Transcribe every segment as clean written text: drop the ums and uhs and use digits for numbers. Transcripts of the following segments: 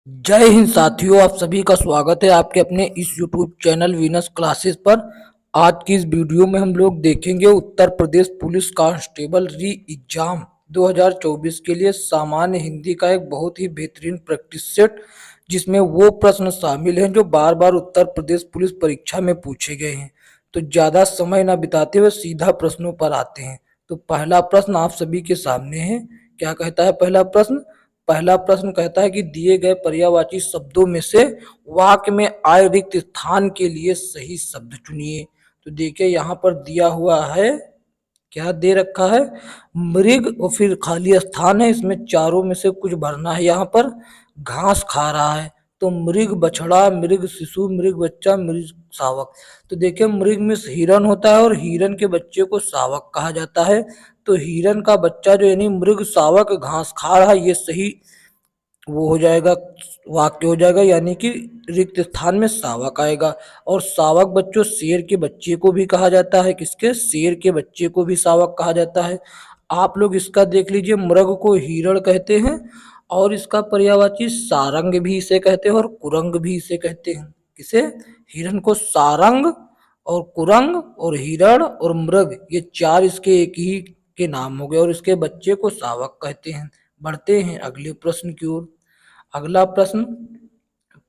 जय हिंद साथियों, आप सभी का स्वागत है आपके अपने इस YouTube चैनल वीनस क्लासेस पर। आज की इस वीडियो में हम लोग देखेंगे उत्तर प्रदेश पुलिस कांस्टेबल री एग्जाम 2024 के लिए सामान्य हिंदी का एक बहुत ही बेहतरीन प्रैक्टिस सेट, जिसमें वो प्रश्न शामिल हैं जो बार बार उत्तर प्रदेश पुलिस परीक्षा में पूछे गए हैं। तो ज़्यादा समय ना बिताते हुए सीधा प्रश्नों पर आते हैं। तो पहला प्रश्न आप सभी के सामने है। क्या कहता है पहला प्रश्न? पहला प्रश्न कहता है कि दिए गए पर्यायवाची शब्दों में से वाक्य में आए रिक्त स्थान के लिए सही शब्द चुनिए। तो देखिए यहाँ पर दिया हुआ है, क्या दे रखा है? मृग और फिर खाली स्थान है, इसमें चारों में से कुछ भरना है। यहाँ पर घास खा रहा है, तो मृग बछड़ा, मृग शिशु, मृग बच्चा, मृग शावक। तो देखिए मृग में हिरन होता है और हिरन के बच्चे को शावक कहा जाता है। तो हिरन का बच्चा जो यानी मृग शावक घास खा रहा है, ये सही वो हो जाएगा, वाक्य हो जाएगा, यानी कि रिक्त स्थान में शावक आएगा। और शावक बच्चों शेर के बच्चे को भी कहा जाता है। किसके? शेर के बच्चे को भी शावक कहा जाता है। आप लोग इसका देख लीजिए, मृग को हिरण कहते हैं और इसका पर्यायवाची सारंग भी इसे कहते हैं और कुरंग भी इसे कहते हैं। किसे? हिरण को सारंग और कुरंग और हिरण और मृग, ये चार इसके एक ही के नाम हो गए और इसके बच्चे को शावक कहते हैं। बढ़ते हैं अगले प्रश्न की ओर। अगला प्रश्न,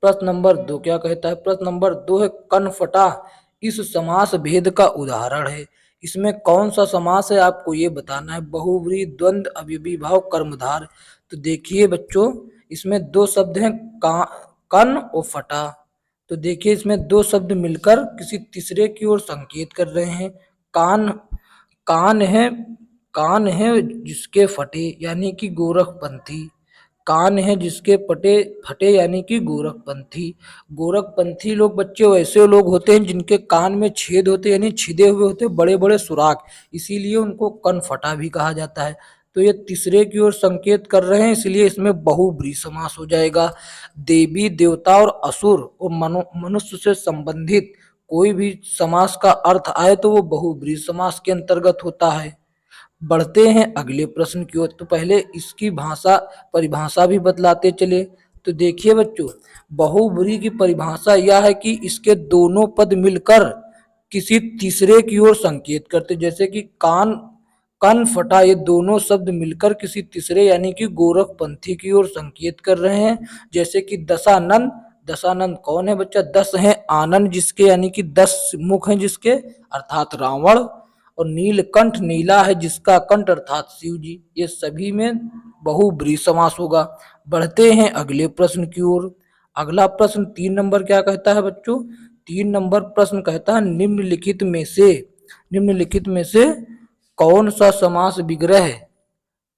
प्रश्न नंबर 2 क्या कहता है? प्रश्न नंबर 2 है कनफटा इस समास भेद का उदाहरण है। इसमें कौन सा समास है आपको ये बताना है। बहुव्रीहि, द्वंद्व, अव्ययी भाव, कर्मधार। तो देखिए बच्चों, इसमें दो शब्द हैं, कन और फटा। तो देखिए इसमें दो शब्द मिलकर किसी तीसरे की ओर संकेत कर रहे हैं। कान, कान है, कान है जिसके फटे यानी कि गोरखपंथी। कान है जिसके पटे फटे यानी कि गोरखपंथी। गोरखपंथी लोग बच्चे वैसे लोग होते हैं जिनके कान में छेद होते हैं, यानी छिदे हुए होते हैं बड़े बड़े सुराख, इसीलिए उनको कन फटा भी कहा जाता है। तो ये तीसरे की ओर संकेत कर रहे हैं, इसलिए इसमें बहुब्रीहि समास हो जाएगा। देवी देवता और असुर और मनुष्य से संबंधित कोई भी समास का अर्थ आए तो वो बहुब्रीहि समास के अंतर्गत होता है। बढ़ते हैं अगले प्रश्न की ओर। तो पहले इसकी भाषा परिभाषा भी बतलाते चले। तो देखिए बच्चों, बहुब्रीहि की परिभाषा यह है कि इसके दोनों पद मिलकर किसी तीसरे की ओर संकेत करते, जैसे कि कान, कन फटा, ये दोनों शब्द मिलकर किसी तीसरे यानी कि गोरखपंथी की ओर संकेत कर रहे हैं। जैसे कि दशानंद, दशानंद कौन है बच्चा? 10 है आनंद जिसके, यानी कि 10 मुख हैं जिसके, अर्थात रावण। और नीलकंठ, नीला है जिसका कंठ अर्थात शिव जी। ये सभी में बहुब्रीहि समास होगा। बढ़ते हैं अगले प्रश्न की ओर। अगला प्रश्न 3 नंबर क्या कहता है बच्चों? 3 नंबर प्रश्न कहता है निम्नलिखित में से कौन सा समास विग्रह,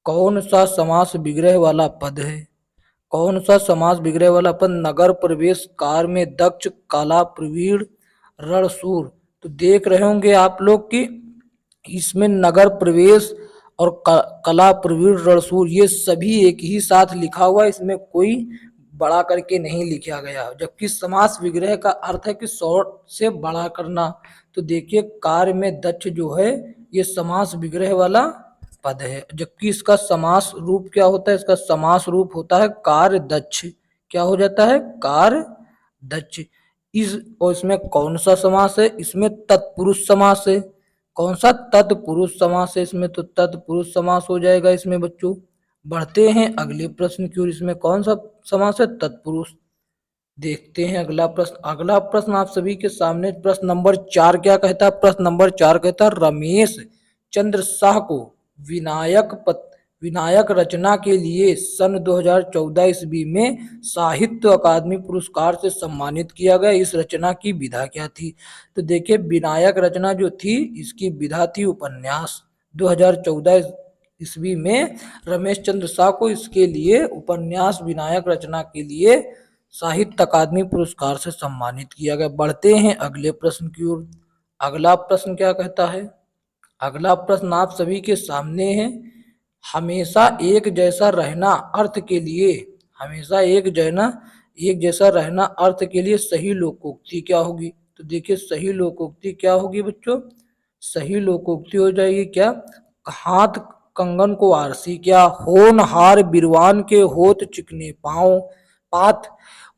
कौन सा समास विग्रह वाला पद है? कौन सा समास विग्रह वाला पद? नगर प्रवेश कार में दक्ष, काला प्रवीण, रणशूर। तो देख रहे होंगे आप लोग कि इसमें नगर प्रवेश और कला प्रवीण रणशूर ये सभी एक ही साथ लिखा हुआ है, इसमें कोई बड़ा करके नहीं लिखा गया। जबकि समास विग्रह का अर्थ है कि शॉर्ट से बड़ा करना। तो देखिए कार्य में दक्ष जो है ये समास विग्रह वाला पद है, जबकि इसका समास रूप क्या होता है? इसका समास रूप होता है कार्य दक्ष। क्या हो जाता है? कार्य दक्ष। इस और इसमें कौन सा समास है? इसमें तत्पुरुष समास है। कौन सा? तत्पुरुष समास है इसमें, तो तत्पुरुष समास हो जाएगा इसमें बच्चों। बढ़ते हैं अगले प्रश्न की ओर। इसमें कौन सा समास है? तत्पुरुष। देखते हैं अगला प्रश्न। अगला प्रश्न आप सभी के सामने प्रश्न नंबर 4 क्या कहता है? प्रश्न नंबर 4 कहता है रमेश चंद्र शाह को विनायक रचना के लिए सन 2014 ईस्वी में साहित्य अकादमी पुरस्कार से सम्मानित किया गया। इस रचना की विधा क्या थी? तो देखिए विनायक रचना जो थी इसकी विधा थी उपन्यास। 2014 ईस्वी में रमेश चंद्र शाह को इसके लिए उपन्यास विनायक रचना के लिए साहित्य अकादमी पुरस्कार से सम्मानित किया गया। बढ़ते हैं अगले प्रश्न की ओर। अगला प्रश्न क्या कहता है? अगला प्रश्न आप सभी के सामने है। हमेशा एक जैसा रहना अर्थ के लिए, हमेशा एक जैसा रहना अर्थ के लिए सही लोकोक्ति क्या होगी? तो देखिए सही लोकोक्ति क्या होगी बच्चों? सही लोकोक्ति हो जाएगी क्या? हाथ कंगन को आरसी, क्या होनहार बिरवान के होत चिकने पाँव, पात,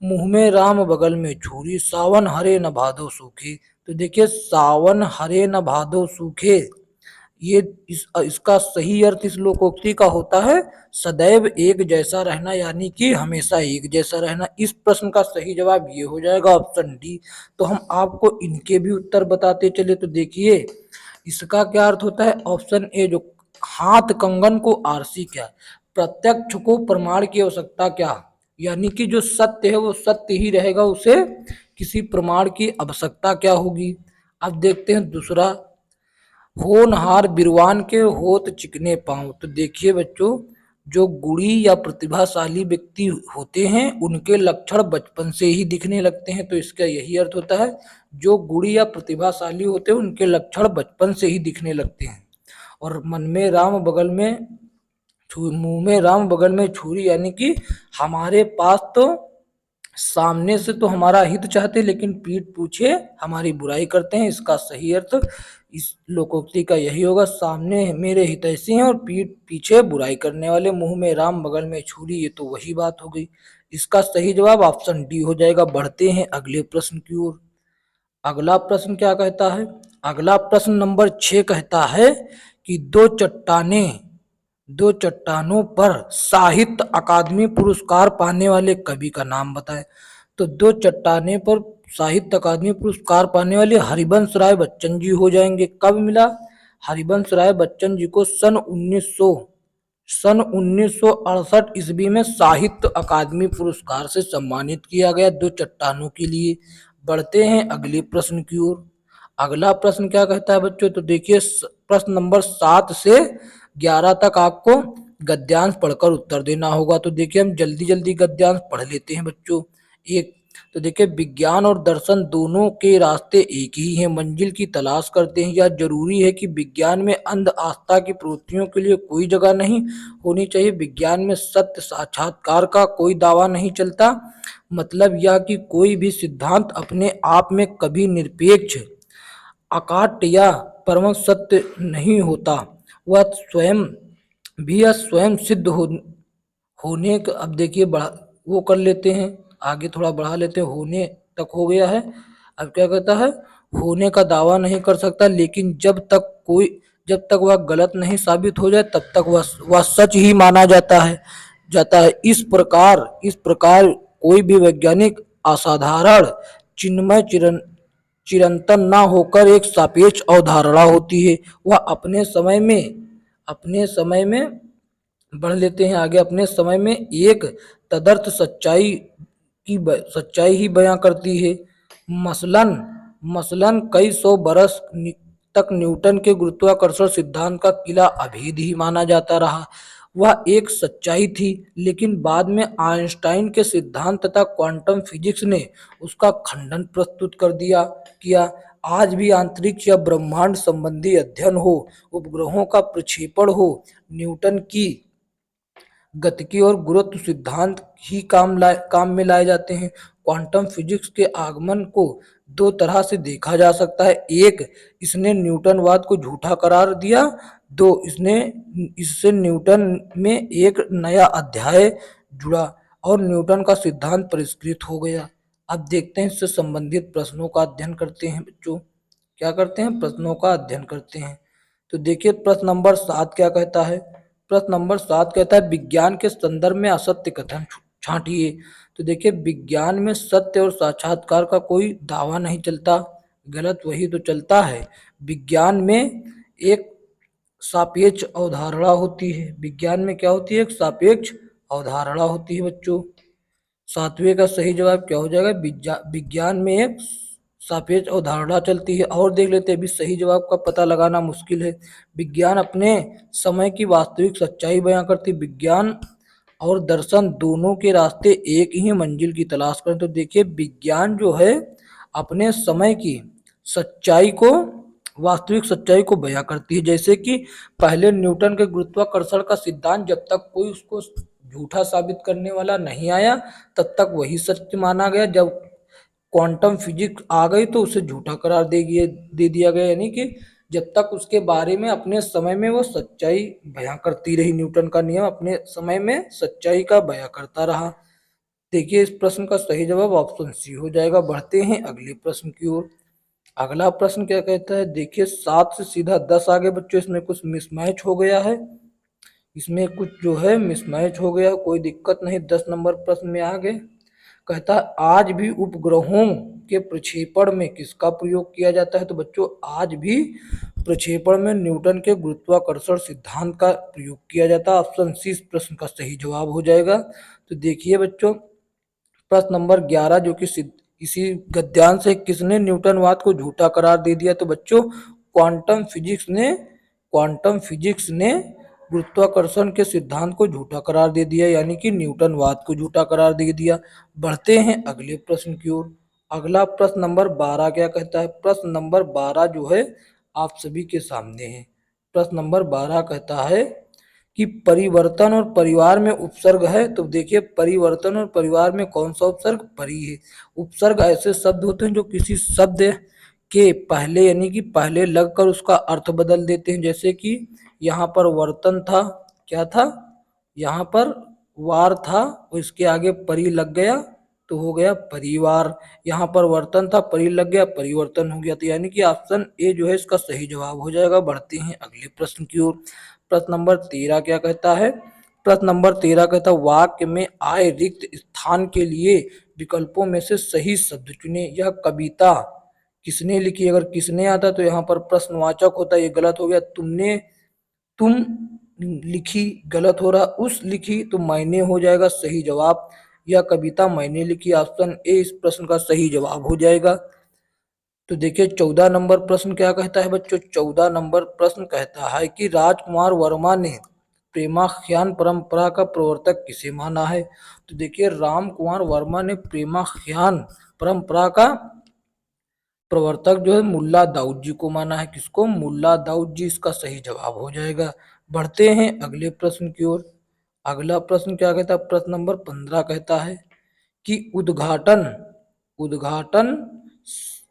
मुंह में राम बगल में छुरी, सावन हरे न भादो सूखे। तो देखिए सावन हरे न भादो सूखे, ये इसका सही अर्थ इस लोकोक्ति का होता है सदैव एक जैसा रहना, यानी कि हमेशा एक जैसा रहना। इस प्रश्न का सही जवाब ये हो जाएगा ऑप्शन डी। तो हम आपको इनके भी उत्तर बताते चले। तो देखिए इसका क्या अर्थ होता है, ऑप्शन ए जो हाथ कंगन को आरसी क्या, प्रत्यक्ष को प्रमाण की आवश्यकता क्या, यानी कि जो सत्य है वो सत्य ही रहेगा, उसे किसी प्रमाण की आवश्यकता क्या होगी। अब देखते हैं दूसरा, होनहार बिरवान के होत चिकने पांव। तो देखिए बच्चों, जो गुणी या प्रतिभाशाली व्यक्ति होते हैं उनके लक्षण बचपन से ही दिखने लगते हैं। तो इसका यही अर्थ होता है, जो गुणी या प्रतिभाशाली होते हैं उनके लक्षण बचपन से ही दिखने लगते हैं। और मन में राम बगल में मुंह में राम बगल में छुरी, यानी कि हमारे पास तो सामने से तो हमारा हित चाहते लेकिन पीठ पीछे हमारी बुराई करते हैं। इसका सही अर्थ इस लोकोक्ति का यही होगा, सामने मेरे हितैषी हैं और पीठ पीछे बुराई करने वाले, मुंह में राम बगल में छुरी, ये तो वही बात हो गई। इसका सही जवाब ऑप्शन डी हो जाएगा। बढ़ते हैं अगले प्रश्न की ओर। अगला प्रश्न क्या कहता है, अगला प्रश्न नंबर 6 कहता है कि दो चट्टानों पर साहित्य अकादमी पुरस्कार पाने वाले कवि का नाम बताएं। तो दो चट्टाने पर साहित्य अकादमी पुरस्कार पाने वाले हरिवंश राय बच्चन जी हो जाएंगे। कब मिला, हरिवंश राय बच्चन जी को सन 1968 ईस्वी में साहित्य अकादमी पुरस्कार से सम्मानित किया गया दो चट्टानों के लिए। बढ़ते हैं अगले प्रश्न की ओर। अगला प्रश्न क्या कहता है बच्चों, तो देखिए प्रश्न नंबर 7 से 11 तक आपको गद्यांश पढ़कर उत्तर देना होगा। तो देखिए हम जल्दी जल्दी गद्यांश पढ़ लेते हैं बच्चों। एक, तो देखिए विज्ञान और दर्शन दोनों के रास्ते एक ही हैं, मंजिल की तलाश करते हैं। यह जरूरी है कि विज्ञान में अंध आस्था की प्रवृत्तियों के लिए कोई जगह नहीं होनी चाहिए। विज्ञान में सत्य साक्षात्कार का कोई दावा नहीं चलता। मतलब यह कि कोई भी सिद्धांत अपने आप में कभी निरपेक्ष, अकाट्य या परम सत्य नहीं होता। वह स्वयं भी यह स्वयं सिद्ध होने का, अब देखिए बढ़ा वो कर लेते हैं, आगे थोड़ा बढ़ा लेते हैं, होने तक हो गया है। अब क्या कहता है, होने का दावा नहीं कर सकता, लेकिन जब तक वह गलत नहीं साबित हो जाए तब तक वह सच ही माना जाता है। इस प्रकार कोई भी वैज्ञानिक असाधारण चिन्मय चिरंतन ना होकर एक सापेक्ष अवधारणा होती है। वह अपने समय में बढ़ लेते हैं आगे, अपने समय में एक तदर्थ सच्चाई ही बयां करती है। मसलन कई सौ बरस तक न्यूटन के गुरुत्वाकर्षण सिद्धांत का किला अभेद ही माना जाता रहा। वह एक सच्चाई थी, लेकिन बाद में आइंस्टाइन के सिद्धांत तथा क्वांटम फिजिक्स ने उसका खंडन प्रस्तुत कर दिया किया। आज भी अंतरिक्ष या ब्रह्मांड संबंधी अध्ययन हो, उपग्रहों का प्रक्षेपण हो, न्यूटन की गतिकी और गुरुत्व सिद्धांत ही काम में लाए जाते हैं। क्वांटम फिजिक्स के आगमन को दो तरह से देखा जा सकता है। एक, इसने न्यूटनवाद को झूठा करार दिया। दो, इससे न्यूटन में एक नया अध्याय जुड़ा और न्यूटन का सिद्धांत परिष्कृत हो गया। अब देखते हैं इससे संबंधित प्रश्नों का अध्ययन करते हैं बच्चों। क्या करते हैं, प्रश्नों का अध्ययन करते हैं। तो देखिए प्रश्न नंबर 7 क्या कहता है। प्रश्न नंबर 7 कहता है विज्ञान के संदर्भ में असत्य कथन छांटिए। तो देखिए विज्ञान में सत्य और साक्षात्कार का कोई दावा नहीं चलता, गलत वही तो चलता है। विज्ञान में एक सापेक्ष अवधारणा होती है। विज्ञान में क्या होती है, एक सापेक्ष अवधारणा होती है बच्चों। 7वें का सही जवाब क्या हो जाएगा, विज्ञान में एक सापेक्ष अवधारणा चलती है। और देख लेते हैं, अभी सही जवाब का पता लगाना मुश्किल है। विज्ञान अपने समय की वास्तविक सच्चाई बयां करती। विज्ञान और दर्शन दोनों के रास्ते एक ही मंजिल की तलाश करें। तो देखिए विज्ञान जो है अपने समय की सच्चाई को, वास्तविक सच्चाई को बयां करती है। जैसे कि पहले न्यूटन के गुरुत्वाकर्षण का सिद्धांत जब तक कोई उसको झूठा साबित करने वाला नहीं आया तब तक वही सत्य माना गया। जब क्वांटम फिजिक्स आ गई तो उसे झूठा करार दे दिया गया, यानी कि जब तक उसके बारे में अपने समय में वो सच्चाई बयां करती रही। न्यूटन का नियम अपने समय में सच्चाई का बयां करता रहा। देखिए इस प्रश्न का सही जवाब ऑप्शन सी हो जाएगा। बढ़ते हैं अगले प्रश्न की ओर। अगला प्रश्न क्या कहता है, देखिए 7 से सीधा 10 आगे बच्चों, इसमें कुछ मिसमैच हो गया है, इसमें कुछ जो है मिसमैच हो गया, कोई दिक्कत नहीं। 10 नंबर प्रश्न में आगे कहता है आज भी उपग्रहों के प्रक्षेपण में किसका प्रयोग किया जाता है। तो बच्चों आज भी प्रक्षेपण में न्यूटन के गुरुत्वाकर्षण सिद्धांत का प्रयोग किया जाता है। ऑप्शन सी इस प्रश्न का सही जवाब हो जाएगा। तो देखिए बच्चों प्रश्न नंबर 11 जो कि इसी गद्यांश से किसने न्यूटनवाद को झूठा करार दे दिया। तो बच्चों क्वांटम फिजिक्स ने गुरुत्वाकर्षण के सिद्धांत को झूठा करार दे दिया, यानी कि न्यूटनवाद को झूठा करार दे दिया। बढ़ते हैं अगले प्रश्न की ओर। अगला प्रश्न नंबर 12 क्या कहता है। प्रश्न नंबर 12 जो है आप सभी के सामने है। प्रश्न नंबर 12 कहता है कि परिवर्तन और परिवार में उपसर्ग है। तो देखिए परिवर्तन और परिवार में कौन सा उपसर्ग, परि है। उपसर्ग ऐसे शब्द होते हैं जो किसी शब्द के पहले यानी कि पहले लगकर उसका अर्थ बदल देते हैं। जैसे कि यहाँ पर वर्तन था, क्या था, यहाँ पर वार था और इसके आगे परि लग गया तो हो गया परिवार। यहाँ पर वर्तन था, परि लग गया, परिवर्तन हो गया। तो यानी कि ऑप्शन ए जो है इसका सही जवाब हो जाएगा। बढ़ते हैं अगले प्रश्न की ओर। प्रश्न नंबर 13 क्या कहता है। प्रश्न नंबर 13 कहता है वाक्य में आए रिक्त स्थान के लिए विकल्पों में से सही शब्द चुने। यह कविता किसने लिखी। अगर किसने आता तो यहाँ पर प्रश्नवाचक होता, ये गलत हो गया। तुमने, तुम लिखी गलत हो रहा, उस लिखी तो मैंने हो जाएगा सही जवाब। यह कविता मैंने लिखी, ऑप्शन ए इस प्रश्न का सही जवाब हो जाएगा। तो देखिए 14 नंबर प्रश्न क्या कहता है बच्चों। 14 नंबर प्रश्न कहता है कि राजकुमार वर्मा ने प्रेमाख्यान परंपरा का प्रवर्तक किसे माना है। तो देखिए राम कुमार वर्मा ने प्रेमाख्यान परंपरा का प्रवर्तक जो है मुल्ला दाऊद जी को माना है। किसको, मुल्ला दाऊद जी, इसका सही जवाब हो जाएगा। बढ़ते हैं अगले प्रश्न की ओर। अगला प्रश्न क्या कहता है। प्रश्न नंबर 15 कहता है कि उद्घाटन उद्घाटन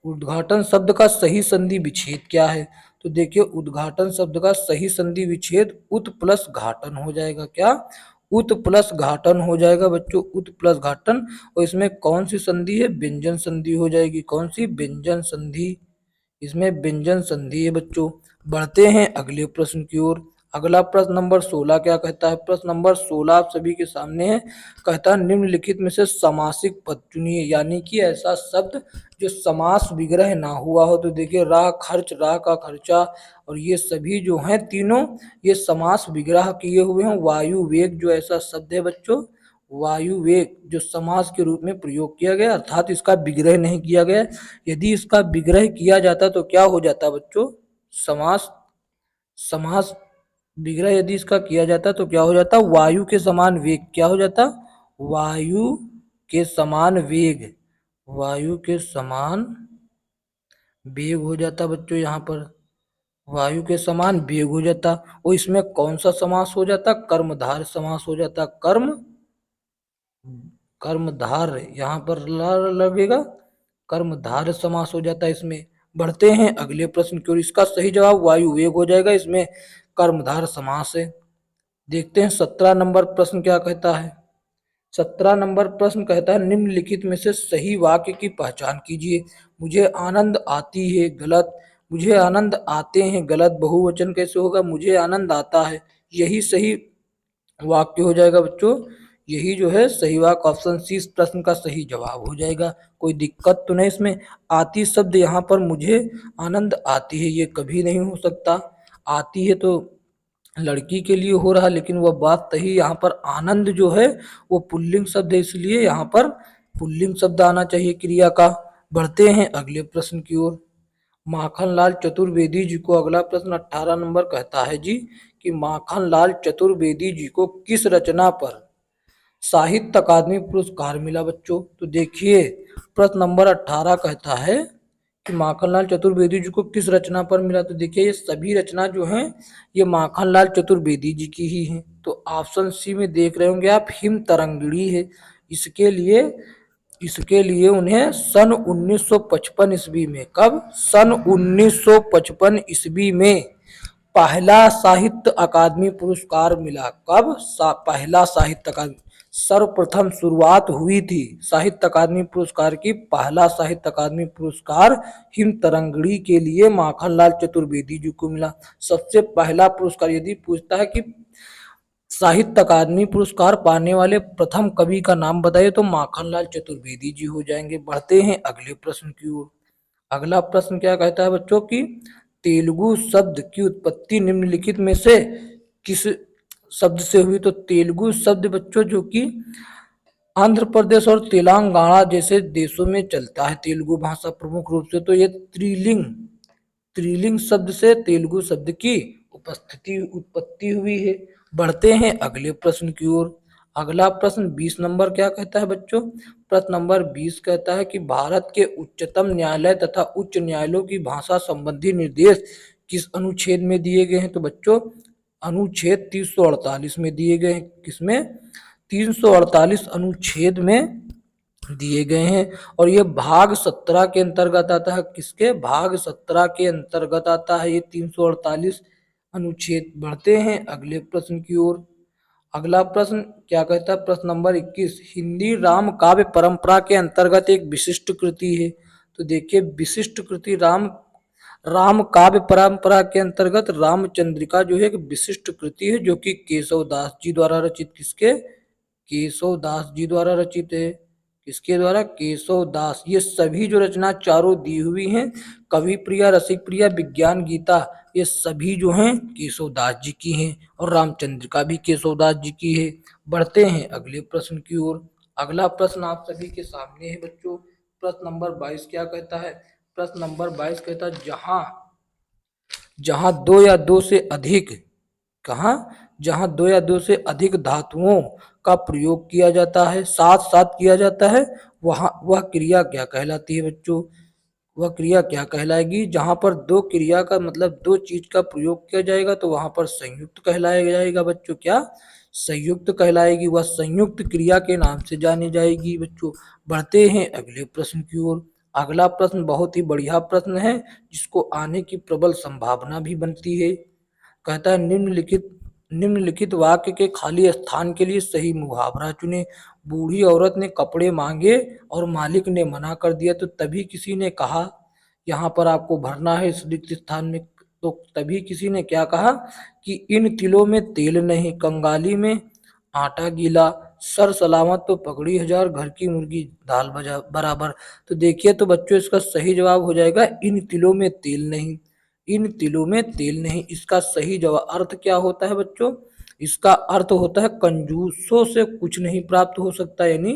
उद्घाटन शब्द का सही संधि विच्छेद क्या है। तो देखिए उद्घाटन शब्द का सही संधि विच्छेद उत प्लस घाटन हो जाएगा। क्या, उत प्लस घाटन हो जाएगा बच्चों, उत प्लस घाटन। और इसमें कौन सी संधि है, व्यंजन संधि हो जाएगी। कौन सी, व्यंजन संधि, इसमें व्यंजन संधि है बच्चों। बढ़ते हैं अगले प्रश्न की ओर। अगला प्रश्न नंबर 16 क्या कहता है। प्रश्न नंबर 16 आप सभी के सामने है। कहता है निम्नलिखित में से समासिक पद चुनिए, यानी कि ऐसा शब्द जो समास विग्रह ना हुआ हो। तो देखिए राह खर्च, राह का खर्चा और ये सभी जो हैं तीनों ये समास विग्रह किए हुए हैं। वायु वेग जो ऐसा शब्द है बच्चों, वायु वेग जो समास के रूप में प्रयोग किया गया, अर्थात इसका विग्रह नहीं किया गया। यदि इसका विग्रह किया जाता तो क्या हो जाता बच्चों, समास समास विग्रह यदि इसका किया जाता तो क्या हो जाता, वायु के समान वेग। क्या हो जाता, वायु के समान वेग, वायु के समान वेग हो जाता बच्चों। यहाँ पर वायु के समान वेग हो जाता। और इसमें कौन सा समास हो जाता, कर्मधार समास हो जाता। कर्मधार यहाँ पर लगेगा, कर्मधार समास हो जाता है इसमें। बढ़ते हैं अगले प्रश्न की ओर। इसका सही जवाब वायु वेग हो जाएगा, इसमें कर्मधार समास है। देखते हैं 17 नंबर प्रश्न क्या कहता है। 17 नंबर प्रश्न कहता है निम्नलिखित में से सही वाक्य की पहचान कीजिए। मुझे आनंद आती है, गलत। मुझे आनंद आते हैं, गलत। बहुवचन कैसे होगा, मुझे आनंद आता है, यही सही वाक्य हो जाएगा बच्चों। यही जो है सही वाक्य, ऑप्शन सी इस प्रश्न का सही जवाब हो जाएगा। कोई दिक्कत तो नहीं इसमें। आती शब्द यहाँ पर मुझे आनंद आती है, ये कभी नहीं हो सकता। आती है तो लड़की के लिए हो रहा, लेकिन वह बात सही। यहाँ पर आनंद जो है वो पुल्लिंग शब्द है, इसलिए यहाँ पर पुल्लिंग शब्द आना चाहिए क्रिया का। बढ़ते हैं अगले प्रश्न की ओर। माखनलाल चतुर्वेदी जी को अगला प्रश्न 18 नंबर कहता है जी कि माखनलाल चतुर्वेदी जी को किस रचना पर साहित्य अकादमी पुरस्कार मिला बच्चों। तो देखिए प्रश्न नंबर 18 कहता है कि माखनलाल चतुर्वेदी जी को किस रचना पर मिला। तो देखिए ये सभी रचना जो हैं ये माखनलाल चतुर्वेदी जी की ही हैं। तो ऑप्शन सी में देख रहे होंगे आप, हिम तरंगिणी है। इसके लिए उन्हें सन 1955 ईस्वी में, कब, सन 1955 ईस्वी में पहला साहित्य अकादमी पुरस्कार मिला। कब, पहला साहित्य अकादमी, सर्वप्रथम शुरुआत हुई थी साहित्य अकादमी पुरस्कार की? पहला साहित्य अकादमी पुरस्कार हिम तरंगड़ी के लिए माखनलाल चतुर्वेदी जी को मिला। सबसे पहला पुरस्कार यदि पूछता है कि साहित्य अकादमी पुरस्कार पाने वाले प्रथम कवि का नाम बताइए, तो माखनलाल चतुर्वेदी जी हो जाएंगे। बढ़ते हैं अगले प्रश्न की ओर। अगला प्रश्न क्या कहता है बच्चों की तेलुगु शब्द की उत्पत्ति निम्नलिखित में से किस शब्द से हुई? तो तेलुगु शब्द बच्चों जो कि आंध्र प्रदेश और तेलंगाना जैसे देशों में चलता है तेलुगु भाषा प्रमुख रूप से, तो ये त्रिलिंग शब्द से तेलुगु शब्द की उत्पत्ति हुई है। बढ़ते हैं अगले प्रश्न की ओर। अगला प्रश्न 20 नंबर क्या कहता है बच्चों? प्रश्न नंबर 20 कहता है कि भारत के उच्चतम न्यायालय तथा उच्च न्यायालयों की भाषा संबंधी निर्देश किस अनुच्छेद में दिए गए हैं? तो बच्चों अनुच्छेद 348 में दिए गए हैं। किसमें? 348 अनुच्छेद में दिए गए हैं। और ये भाग 17 के अंतर्गत आता है। किसके? भाग 17 के अंतर्गत आता है ये 348 अनुच्छेद। बढ़ते हैं अगले प्रश्न की ओर। अगला प्रश्न क्या कहता है? प्रश्न नंबर 21 हिंदी राम काव्य परंपरा के अंतर्गत एक विशिष्ट कृति है। तो देखिए विशिष्ट कृति राम काव्य परंपरा के अंतर्गत रामचंद्रिका जो है एक विशिष्ट कृति है जो कि केशव दास जी द्वारा रचित। किसके? केशव दास जी द्वारा रचित है। किसके द्वारा? केशव दास। ये सभी जो रचना चारों दी हुई हैं कवि प्रिया, रसिक प्रिया, विज्ञान गीता, ये सभी जो हैं केशव दास जी की हैं और रामचंद्रिका भी केशव दास जी की है। बढ़ते हैं अगले प्रश्न की ओर। अगला प्रश्न आप सभी के सामने है बच्चों। प्रश्न नंबर 22 क्या कहता है? प्रश्न नंबर 22 कहता है जहां दो या दो से अधिक कहा जहां दो या दो से अधिक धातुओं का प्रयोग किया जाता है, साथ साथ किया जाता है, वहां वह क्रिया क्या कहलाती है बच्चों? वह क्रिया क्या कहलाएगी? जहां पर दो क्रिया का मतलब दो चीज का प्रयोग किया जाएगा तो वहां पर संयुक्त कहलाया जाएगा बच्चों। क्या? संयुक्त कहलाएगी। वह संयुक्त क्रिया के नाम से जानी जाएगी बच्चों। बढ़ते हैं अगले प्रश्न की ओर। अगला प्रश्न बहुत ही बढ़िया प्रश्न है जिसको आने की प्रबल संभावना भी बनती है। कहता है निम्नलिखित वाक्य के खाली स्थान के लिए सही मुहावरा चुने। बूढ़ी औरत ने कपड़े मांगे और मालिक ने मना कर दिया, तो तभी किसी ने कहा यहाँ पर आपको भरना है इस रिक्त स्थान में। तो तभी किसी ने क्या कहा कि इन तिलों में तेल नहीं, कंगाली में आटा गीला, सर सलामत तो पगड़ी हजार, घर की मुर्गी दाल बराबर। तो देखिए तो बच्चों इसका सही जवाब हो जाएगा इन तिलों में तेल नहीं। इन तिलों में तेल नहीं, इसका सही जवाब अर्थ क्या होता है बच्चों? इसका अर्थ होता है कंजूसों से कुछ नहीं प्राप्त हो सकता, यानी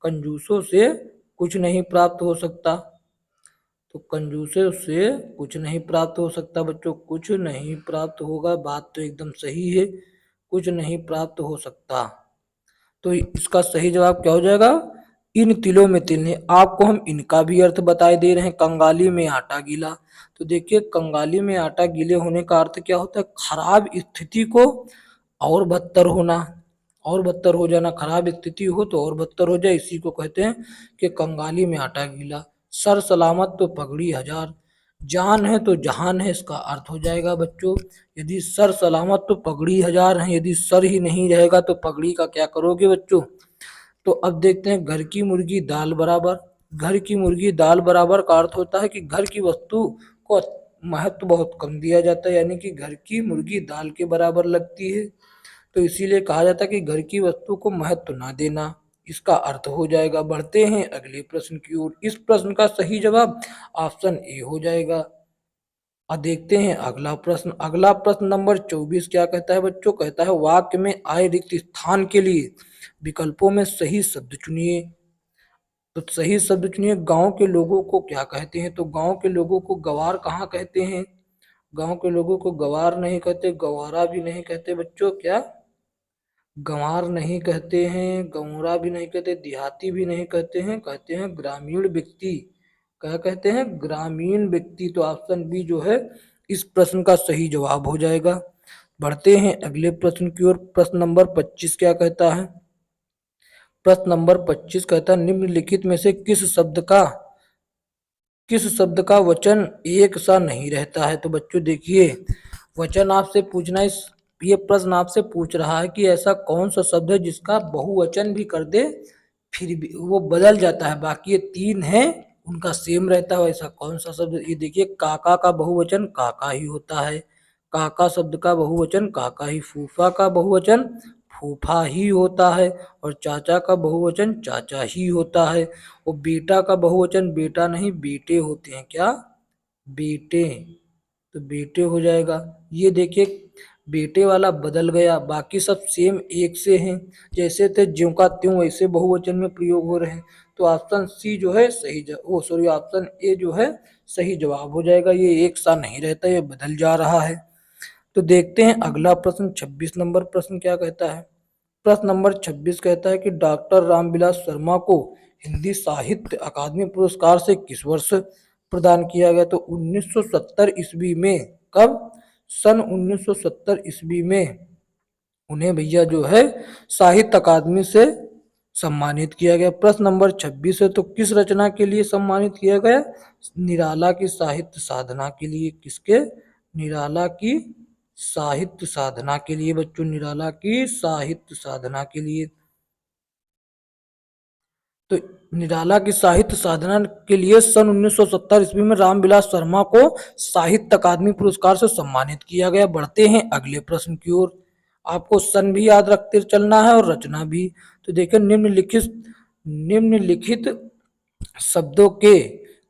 कंजूसों से कुछ नहीं प्राप्त हो सकता। तो कंजूसों से कुछ नहीं प्राप्त हो सकता बच्चों, कुछ नहीं प्राप्त होगा, बात तो एकदम सही है, कुछ नहीं प्राप्त हो सकता। तो इसका सही जवाब क्या हो जाएगा? इन तिलों में तिल नहीं। आपको हम इनका भी अर्थ बताए दे रहे हैं। कंगाली में आटा गीला, तो देखिए कंगाली में आटा गीले होने का अर्थ क्या होता है? खराब स्थिति को और बदतर होना, और बदतर हो जाना। खराब स्थिति हो तो और बदतर हो जाए, इसी को कहते हैं कि कंगाली में आटा गीला। सर सलामत तो पगड़ी हजार, जान है तो जहान है, इसका अर्थ हो जाएगा बच्चों। यदि सर सलामत तो पगड़ी हजार है, यदि सर ही नहीं रहेगा तो पगड़ी का क्या करोगे बच्चों? तो अब देखते हैं घर की मुर्गी दाल बराबर। घर की मुर्गी दाल बराबर का अर्थ होता है कि घर की वस्तु को महत्व बहुत कम दिया जाता है, यानी कि घर की मुर्गी दाल के बराबर लगती है, तो इसीलिए कहा जाता है कि घर की वस्तु को महत्व ना देना, इसका अर्थ हो जाएगा। बढ़ते हैं अगले प्रश्न की ओर। इस प्रश्न का सही जवाब ऑप्शन ए हो जाएगा। अब देखते हैं अगला प्रश्न। अगला प्रश्न नंबर 24 क्या कहता है बच्चों? कहता है वाक्य में आए रिक्त स्थान के लिए विकल्पों में सही शब्द चुनिए। तो सही शब्द चुनिए। गांव के लोगों को क्या कहते हैं? तो गांव के लोगों को गवार कहाँ कहते हैं? गांव के लोगों को गवार नहीं कहते, गवारा भी नहीं कहते बच्चों। क्या? गंवार नहीं कहते हैं, गौरा भी नहीं कहते, देहाती भी नहीं कहते हैं, कहते हैं ग्रामीण व्यक्ति। क्या कहते हैं? ग्रामीण व्यक्ति। तो ऑप्शन बी जो है इस प्रश्न का सही जवाब हो जाएगा। बढ़ते हैं अगले प्रश्न की ओर। प्रश्न नंबर 25 क्या कहता है? प्रश्न नंबर 25 कहता है निम्नलिखित में से किस शब्द का वचन एक सा नहीं रहता है? तो बच्चों देखिए वचन आपसे पूछना ये प्रश्न आपसे पूछ रहा है कि ऐसा कौन सा शब्द है जिसका बहुवचन भी कर दे फिर भी वो बदल जाता है, बाकी ये तीन है उनका सेम रहता है। ऐसा कौन सा शब्द, ये देखिए काका का बहुवचन काका ही होता है, काका शब्द का बहुवचन काका ही, फूफा का बहुवचन फूफा ही होता है, और चाचा का बहुवचन चाचा ही होता है, और बेटा का बहुवचन बेटा नहीं बेटे होते हैं, क्या बेटे, तो बेटे हो जाएगा। ये देखिए बेटे वाला बदल गया, बाकी सब सेम एक से हैं, जैसे थे ज्यों का त्यों वैसे बहुवचन में प्रयोग हो रहे हैं। तो ऑप्शन सी जो है ऑप्शन ए जो है सही जवाब हो जाएगा। ये एक सा नहीं रहता, ये बदल जा रहा है। तो देखते हैं अगला प्रश्न, 26 नंबर प्रश्न क्या कहता है। प्रश्न नंबर 26 कहता है कि डॉक्टर रामविलास शर्मा को हिंदी साहित्य अकादमी पुरस्कार से किस वर्ष प्रदान किया गया। तो 1970 ईस्वी में, कब, सन 1970 ईस्वी में उन्हें भैया जो है साहित्य अकादमी से सम्मानित किया गया। प्रश्न नंबर 26 है, तो किस रचना के लिए सम्मानित किया गया, निराला की साहित्य साधना के लिए, किसके, निराला की साहित्य साधना के लिए बच्चों, निराला की साहित्य साधना के लिए। तो निराला की साहित्य साधना के लिए सन 1970 ईस्वी में रामविलास शर्मा को साहित्य अकादमी पुरस्कार से सम्मानित किया गया। बढ़ते हैं अगले प्रश्न की ओर। आपको सन भी याद रखते चलना है और रचना भी। तो देखिए निम्नलिखित शब्दों के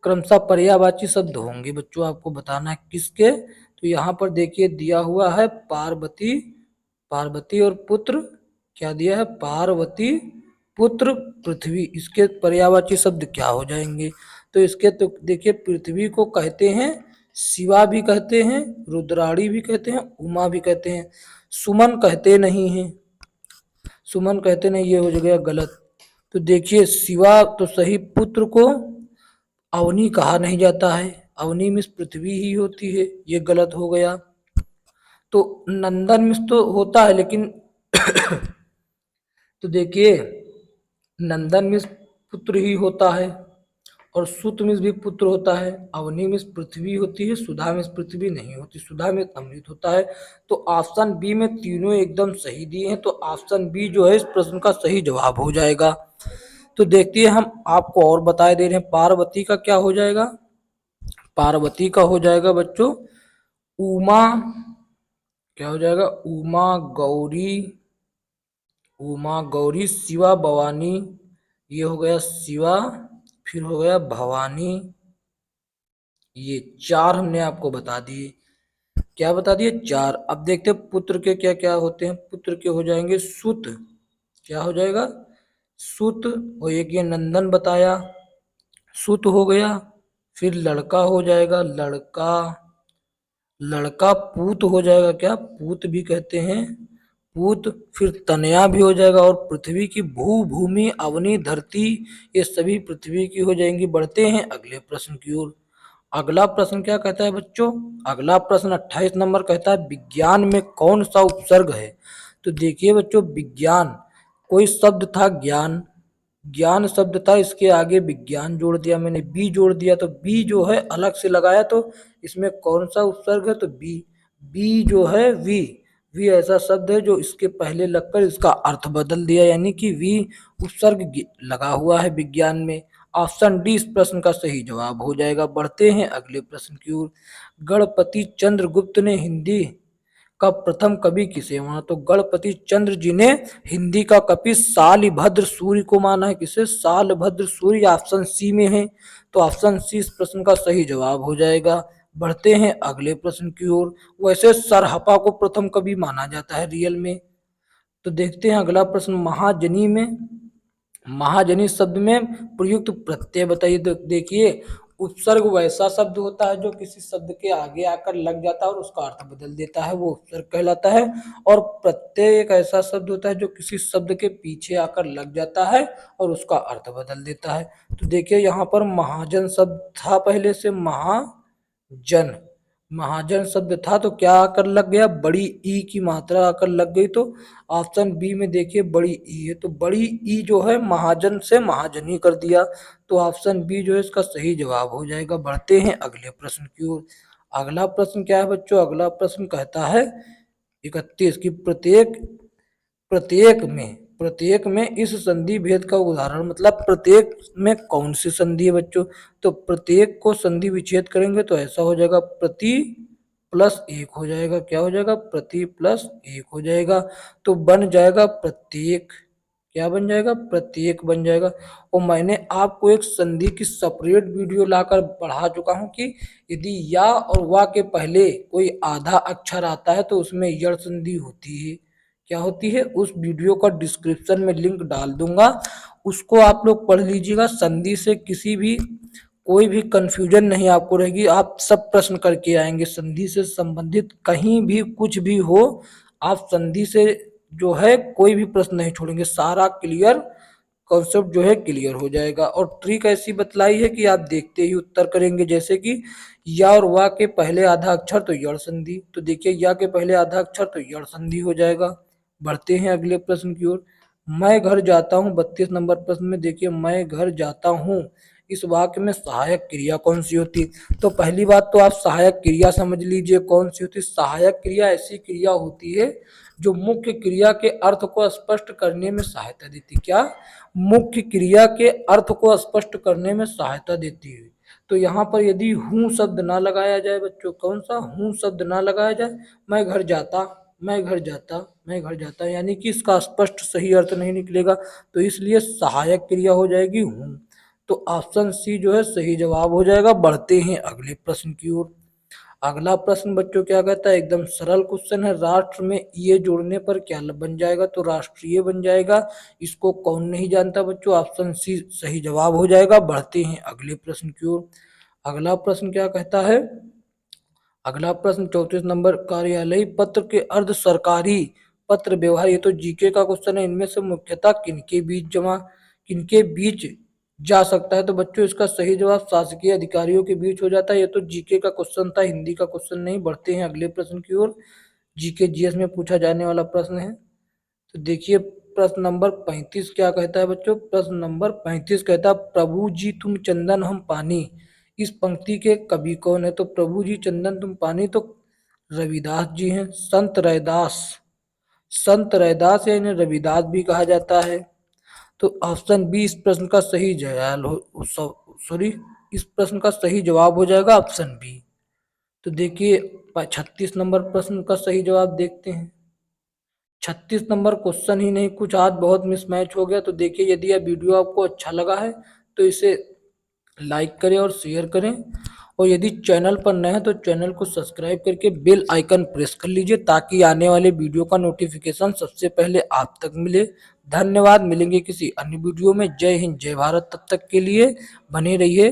क्रमशः पर्यायवाची शब्द होंगे बच्चों, आपको बताना है किसके। तो यहाँ पर देखिए दिया हुआ है पार्वती, पार्वती और पुत्र, क्या दिया है, पार्वती पुत्र पृथ्वी, इसके पर्यायवाची शब्द क्या हो जाएंगे। तो इसके तो देखिए पृथ्वी को कहते हैं शिवा भी कहते हैं, रुद्राणी भी कहते हैं, उमा भी कहते हैं, सुमन कहते नहीं हैं, सुमन कहते नहीं, ये हो गया गलत। तो देखिए शिवा तो सही, पुत्र को अवनी कहा नहीं जाता है, अवनी मिस पृथ्वी ही होती है, ये गलत हो गया। तो नंदन मिस तो होता है लेकिन तो देखिए नंदन मिस पुत्र ही होता है, और सुत मिस भी पुत्र होता है, अवनी मिस पृथ्वी होती है, सुधा मिस पृथ्वी नहीं होती, सुधा में अमृत होता है। तो ऑप्शन बी में तीनों एकदम सही दिए हैं, तो ऑप्शन बी जो है इस प्रश्न का सही जवाब हो जाएगा। तो देखिए हम आपको और बता दे रहे हैं, पार्वती का क्या हो जाएगा, पार्वती का हो जाएगा बच्चों उमा, क्या हो जाएगा, उमा गौरी, उमा गौरी, शिवा भवानी, ये हो गया शिवा, फिर हो गया भवानी, ये चार हमने आपको बता दिए, क्या बता दिए, चार। अब देखते हैं पुत्र के क्या क्या होते हैं। पुत्र के हो जाएंगे सुत, क्या हो जाएगा, सुत, और एक ये नंदन बताया, सुत हो गया। फिर लड़का हो जाएगा लड़का, लड़का पूत हो जाएगा, क्या पूत भी कहते हैं, पूत। फिर तनया भी हो जाएगा, और पृथ्वी की भू भूमि अवनी धरती, ये सभी पृथ्वी की हो जाएंगी। बढ़ते हैं अगले प्रश्न की ओर। अगला प्रश्न क्या कहता है बच्चों, अगला प्रश्न 28 नंबर कहता है विज्ञान में कौन सा उपसर्ग है। तो देखिए बच्चों विज्ञान, कोई शब्द था ज्ञान, ज्ञान शब्द था, इसके आगे विज्ञान जोड़ दिया मैंने, बी जोड़ दिया, तो बी जो है अलग से लगाया, तो इसमें कौन सा उपसर्ग है, तो बी, बी जो है वी, वी ऐसा शब्द है जो इसके पहले लगकर इसका अर्थ बदल दिया, यानी कि वी उपसर्ग लगा हुआ है विज्ञान में। ऑप्शन डी इस प्रश्न का सही जवाब हो जाएगा। बढ़ते हैं अगले प्रश्न की ओर। गणपति चंद्रगुप्त ने हिंदी का प्रथम कवि किसे माना। तो गणपति चंद्र जी ने हिंदी का कवि शालिभद्र सूर्य को माना है, किसे, शालिभद्र सूर्य, ऑप्शन सी में है। तो ऑप्शन सी इस प्रश्न का सही जवाब हो जाएगा। बढ़ते हैं अगले प्रश्न की ओर। वैसे सरहपा को प्रथम कवि माना जाता है रियल में। तो देखते हैं अगला प्रश्न, महाजनी में, महाजनी शब्द में प्रयुक्त प्रत्यय बताइए। देखिए उपसर्ग वैसा शब्द होता है जो किसी शब्द के आगे आकर लग जाता है और उसका अर्थ बदल देता है, वो उपसर्ग कहलाता है। और प्रत्यय एक ऐसा शब्द होता है जो किसी शब्द के पीछे आकर लग जाता है और उसका अर्थ बदल देता है। तो देखिए यहाँ पर महाजन शब्द था पहले से, महाजन, महाजन शब्द था, तो क्या आकर लग गया, बड़ी ई की मात्रा आकर लग गई। तो ऑप्शन बी में देखिए बड़ी ई है, तो बड़ी ई जो है महाजन से महाजनी कर दिया। तो ऑप्शन बी जो है इसका सही जवाब हो जाएगा। बढ़ते हैं अगले प्रश्न की ओर। अगला प्रश्न क्या है बच्चों, अगला प्रश्न कहता है 31 की प्रत्येक में इस संधि भेद का उदाहरण, मतलब प्रत्येक में कौन सी संधि है बच्चों। तो प्रत्येक को संधि विच्छेद करेंगे तो ऐसा हो जाएगा, प्रति प्लस एक हो जाएगा। क्या हो जाएगा, प्रति प्लस एक हो जाएगा। तो बन जाएगा प्रत्येक। क्या बन जाएगा, प्रत्येक बन जाएगा। और मैंने आपको एक संधि की सेपरेट वीडियो लाकर पढ़ा चुका हूं कि यदि या और वा के पहले कोई आधा अक्षर आता है तो उसमें यड़ संधि होती है। क्या होती है, उस वीडियो का डिस्क्रिप्शन में लिंक डाल दूंगा, उसको आप लोग पढ़ लीजिएगा। संधि से किसी भी कोई भी कंफ्यूजन नहीं आपको रहेगी, आप सब प्रश्न करके आएंगे। संधि से संबंधित कहीं भी कुछ भी हो, आप संधि से जो है कोई भी प्रश्न नहीं छोड़ेंगे, सारा क्लियर कॉन्सेप्ट जो है क्लियर हो जाएगा। और ट्रिक ऐसी बतलाई है कि आप देखते ही उत्तर करेंगे। जैसे कि या और वा के पहले आधा अक्षर तो यड़ संधि, तो देखिए या के पहले आधा अक्षर तो यड़ संधि हो जाएगा। बढ़ते हैं अगले प्रश्न की ओर। मैं घर जाता हूँ, 32 नंबर प्रश्न में देखिए, मैं घर जाता हूँ, इस वाक्य में सहायक क्रिया कौन सी होती। तो पहली बात तो आप सहायक क्रिया समझ लीजिए कौन सी होती। सहायक क्रिया ऐसी क्रिया होती है जो मुख्य क्रिया के अर्थ को स्पष्ट करने में सहायता देती। क्या, मुख्य क्रिया के अर्थ को स्पष्ट करने में सहायता देती है। तो यहाँ पर यदि हूँ शब्द ना लगाया जाए बच्चों, कौन सा हूँ शब्द ना लगाया जाए, मैं घर जाता, मैं घर जाता, मैं घर जाता, यानी कि इसका स्पष्ट सही अर्थ नहीं निकलेगा, तो इसलिए सहायक क्रिया हो जाएगी हूँ। तो ऑप्शन सी जो है सही जवाब हो जाएगा। बढ़ते हैं अगले प्रश्न की ओर। अगला प्रश्न बच्चों क्या कहता है, एकदम सरल क्वेश्चन है। राष्ट्र में ये जोड़ने पर क्या बन जाएगा, तो राष्ट्रीय बन जाएगा। इसको कौन नहीं जानता बच्चों, ऑप्शन सी सही जवाब हो जाएगा। बढ़ते हैं अगले प्रश्न की ओर। अगला प्रश्न क्या कहता है, अगला प्रश्न 34 नंबर, कार्यालयी पत्र के अर्ध सरकारी पत्र व्यवहार, ये तो जीके का क्वेश्चन है, इनमें से मुख्यतः किनके बीच जा सकता है। तो बच्चों इसका सही जवाब शासकीय अधिकारियों के बीच हो जाता है। ये तो जीके का क्वेश्चन था, हिंदी का क्वेश्चन नहीं। बढ़ते हैं अगले प्रश्न की ओर। जीके जीएस में पूछा जाने वाला प्रश्न है। तो देखिए प्रश्न नंबर 35 क्या कहता है बच्चों। प्रश्न नंबर 35 कहता है, प्रभु जी तुम चंदन हम पानी, इस पंक्ति के कवि कौन है। तो प्रभु जी चंदन तुम पानी तो रविदास जी हैं। संत रैदास या इन्हें रविदास भी कहा जाता है। तो ऑप्शन बी इस प्रश्न का सही जवाब हो, सॉरी, इस प्रश्न का सही जवाब हो जाएगा ऑप्शन बी। तो देखिए 36 नंबर प्रश्न का सही जवाब देखते हैं। 36 नंबर क्वेश्चन ही नहीं, कुछ आज बहुत मिसमैच हो गया। तो देखिए यदि यह वीडियो आपको अच्छा लगा है तो इसे लाइक करें और शेयर करें, और यदि चैनल पर नए हैं तो चैनल को सब्सक्राइब करके बेल आइकन प्रेस कर लीजिए ताकि आने वाले वीडियो का नोटिफिकेशन सबसे पहले आप तक मिले। धन्यवाद, मिलेंगे किसी अन्य वीडियो में। जय हिंद, जय भारत, तब तक के लिए बने रहिए।